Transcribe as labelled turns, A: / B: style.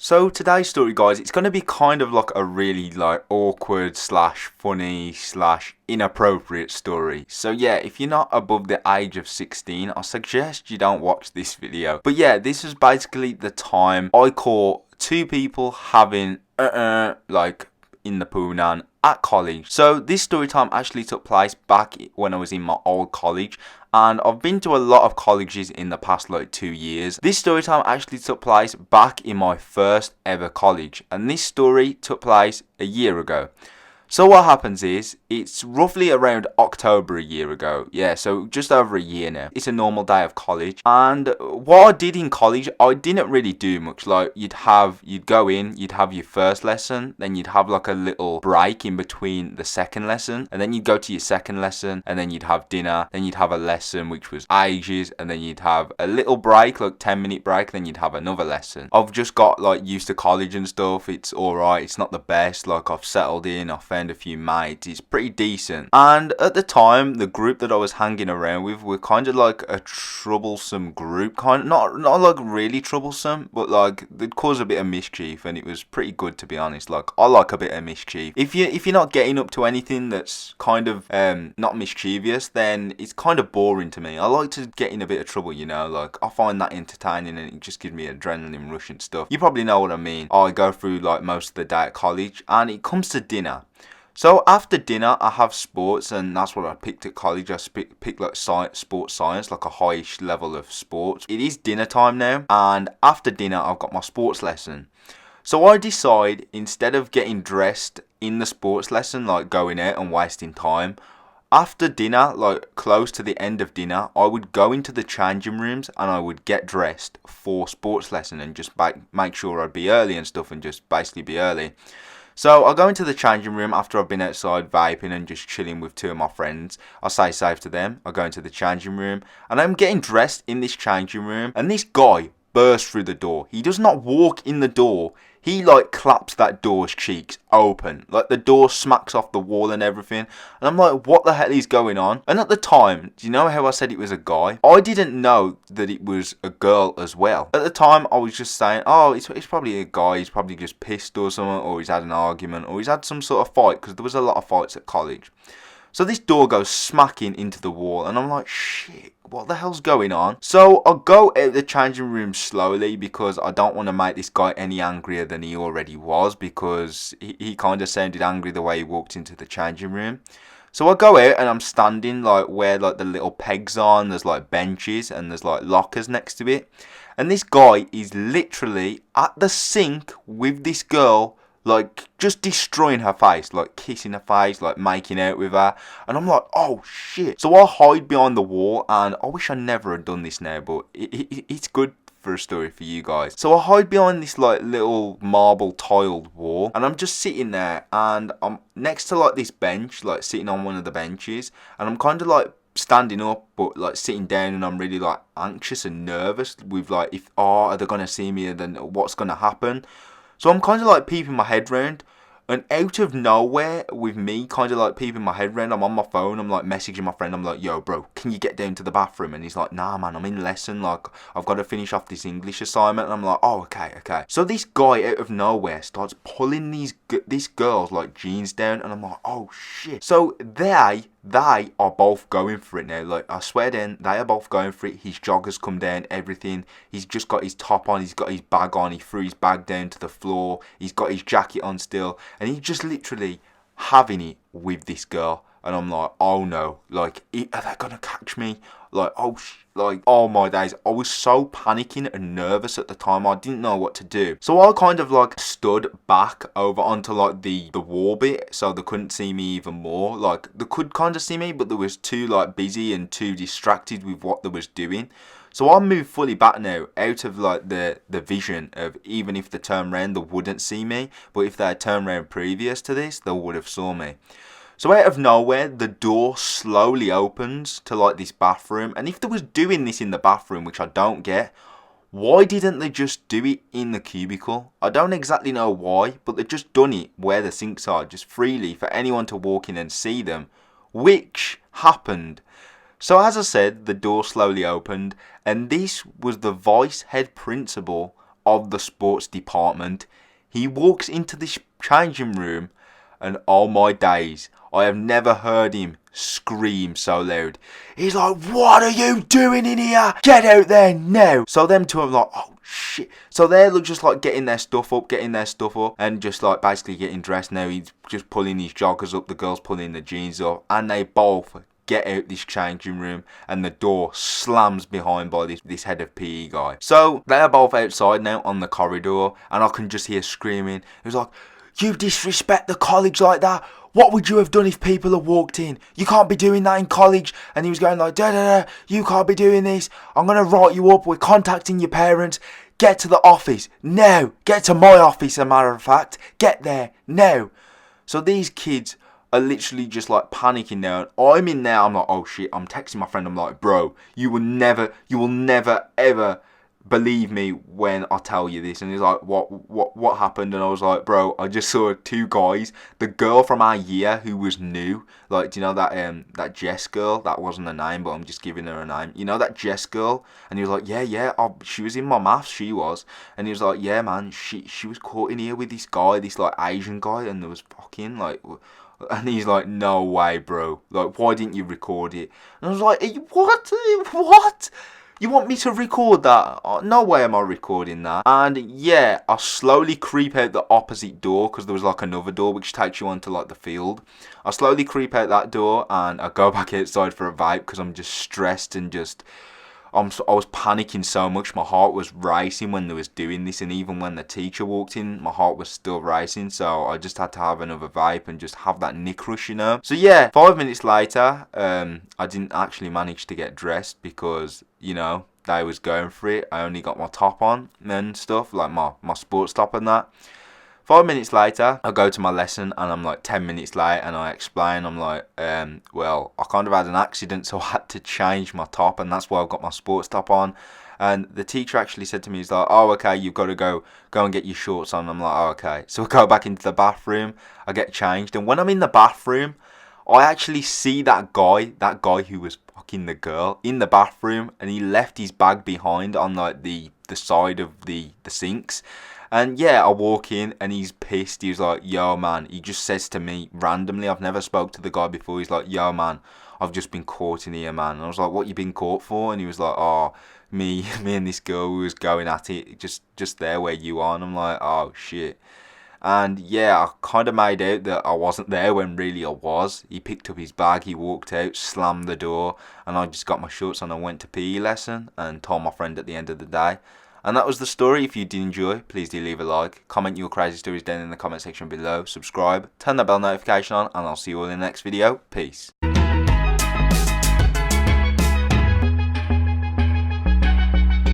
A: So today's story, guys, it's going to be kind of like a really awkward slash funny slash inappropriate story. So yeah, if you're not above the age of 16, I suggest you don't watch this video. But yeah, this was basically the time I caught two people having like in the poonan at college. So this story time actually took place back when I was in my old college, and I've been to a lot of colleges in the past 2 years. This story time actually took place back in my first ever college, and this story took place a year ago. So what happens is, it's roughly around October a year ago. Yeah, so just over a year now. It's a normal day of college. And what I did in college, I didn't really do much. You'd go in, you'd have your first lesson, then you'd have like a little break in between the second lesson, and then you'd go to your second lesson, and then you'd have dinner, then you'd have a lesson which was ages, and then you'd have a little break, 10-minute break, then you'd have another lesson. I've just got used to college and stuff. It's alright, it's not the best. I've settled in, I've found a few mates, it's pretty decent. And at the time, the group that I was hanging around with were kind of like a troublesome group, not like really troublesome, but they'd cause a bit of mischief, and it was pretty good, to be honest. I like a bit of mischief. If you're not getting up to anything that's kind of not mischievous, then it's kind of boring to me. I like to get in a bit of trouble, I find that entertaining, and it just gives me adrenaline rush and stuff. You probably know what I mean. I go through most of the day at college, and it comes to dinner. So after dinner, I have sports, and that's what I picked at college. I picked sports science, a highish level of sports. It is dinner time now, and after dinner, I've got my sports lesson. So I decide, instead of getting dressed in the sports lesson, going out and wasting time, after dinner, close to the end of dinner, I would go into the changing rooms and I would get dressed for sports lesson and just make sure I'd be early and stuff, and just basically be early. So I go into the changing room after I've been outside vaping and just chilling with two of my friends. I say safe to them. I go into the changing room, and I'm getting dressed in this changing room, and this guy bursts through the door. He does not walk in the door. He claps that door's cheeks open. The door smacks off the wall and everything. And I'm like, what the hell is going on? And at the time, do you know how I said it was a guy? I didn't know that it was a girl as well. At the time, I was just saying, oh, it's probably a guy. He's probably just pissed or something, or he's had an argument, or he's had some sort of fight, because there was a lot of fights at college. So this door goes smacking into the wall, and I'm like, shit, what the hell's going on? So I go out the changing room slowly, because I don't want to make this guy any angrier than he already was, because he kind of sounded angry the way he walked into the changing room. So I go out, and I'm standing where the little pegs are, and there's benches, and there's lockers next to it. And this guy is literally at the sink with this girl, just destroying her face, kissing her face, making out with her. And I'm like, oh shit. So I hide behind the wall, and I wish I never had done this now, but it's good for a story for you guys. So I hide behind this little marble tiled wall, and I'm just sitting there, and I'm next to this bench, sitting on one of the benches, and I'm kind of standing up, but sitting down, and I'm really anxious and nervous with if, oh, are they gonna see me, and then what's gonna happen? So I'm kind of peeping my head round, and out of nowhere, with me kind of peeping my head round, I'm on my phone, I'm messaging my friend, I'm like, yo bro, can you get down to the bathroom? And he's like, nah man, I'm in lesson, I've got to finish off this English assignment. And I'm like, oh okay. So this guy out of nowhere starts pulling this girl's jeans down, and I'm like, oh shit. So they are both going for it now. I swear then, they are both going for it. His joggers come down, everything. He's just got his top on, he's got his bag on, he threw his bag down to the floor, he's got his jacket on still, and he's just literally having it with this girl. And I'm like, oh no, are they gonna catch me? Oh my days. I was so panicking and nervous at the time, I didn't know what to do. So I kind of stood back over onto the wall bit, so they couldn't see me even more. They could kind of see me, but they was too busy and too distracted with what they was doing. So I moved fully back now, out of the vision of, even if they turned round, they wouldn't see me. But if they had turned round previous to this, they would have saw me. So out of nowhere, the door slowly opens to this bathroom. And if they was doing this in the bathroom, which I don't get, why didn't they just do it in the cubicle? I don't exactly know why, but they've just done it where the sinks are, just freely for anyone to walk in and see them, which happened. So as I said, the door slowly opened, and this was the vice head principal of the sports department. He walks into this changing room, and oh my days, I have never heard him scream so loud. He's like, "What are you doing in here? Get out there now!" So them two are like, "Oh shit." So they're just like getting their stuff up, and just like basically getting dressed now. He's just pulling his joggers up, the girl's pulling the jeans up, and they both get out this changing room, and the door slams behind by this head of PE guy. So they're both outside now on the corridor, and I can just hear screaming. It was like, "You disrespect the college like that. What would you have done if people had walked in? You can't be doing that in college." And he was going like, "Da. You can't be doing this. I'm going to write you up. We're contacting your parents. Get to the office now. Get to my office, as a matter of fact. Get there now." So these kids are literally just like panicking now. I'm in there. I'm like, "Oh shit." I'm texting my friend. I'm like, "Bro, you will never ever believe me when I tell you this." And he's like, what happened? And I was like, "Bro, I just saw two guys. The girl from our year who was new, like, do you know that Jess girl? That wasn't her name, but I'm just giving her a name. You know that Jess girl?" And he was like, yeah. Oh, she was in my maths, she was." And he was like, "Yeah, man, she was caught in here with this guy, this like Asian guy, and there was fucking like." And he's like, "No way, bro. Like, why didn't you record it?" And I was like, What? You want me to record that? Oh, no way am I recording that." And yeah, I slowly creep out the opposite door, because there was like another door which takes you onto like the field. I slowly creep out that door, and I go back outside for a vape, because I'm just stressed and I was panicking so much. My heart was racing when they was doing this, and even when the teacher walked in, my heart was still racing. So I just had to have another vape and just have that nick rush, you know. So yeah, 5 minutes later, I didn't actually manage to get dressed, because, you know, they was going for it. I only got my top on and stuff, like my sports top and that. 5 minutes later, I go to my lesson, and I'm like 10 minutes late, and I explain, I'm like, well, I kind of had an accident, so I had to change my top, and that's why I've got my sports top on. And the teacher actually said to me, he's like, "Oh, okay, you've got to go and get your shorts on." I'm like, "Oh, okay." So I go back into the bathroom, I get changed, and when I'm in the bathroom, I actually see that guy who was fucking the girl, in the bathroom, and he left his bag behind on like the side of the sinks. And yeah, I walk in, and he's pissed. He was like, "Yo, man," he just says to me randomly, I've never spoke to the guy before. He's like, "Yo, man, I've just been caught in here, man." And I was like, "What you been caught for?" And he was like, "Oh, me and this girl, we was going at it just there where you are." And I'm like, "Oh shit." And yeah, I kind of made out that I wasn't there when really I was. He picked up his bag, he walked out, slammed the door, and I just got my shorts on and went to PE lesson and told my friend at the end of the day. And that was the story. If you did enjoy, please do leave a like. Comment your crazy stories down in the comment section below. Subscribe, turn that bell notification on, and I'll see you all in the next video. Peace.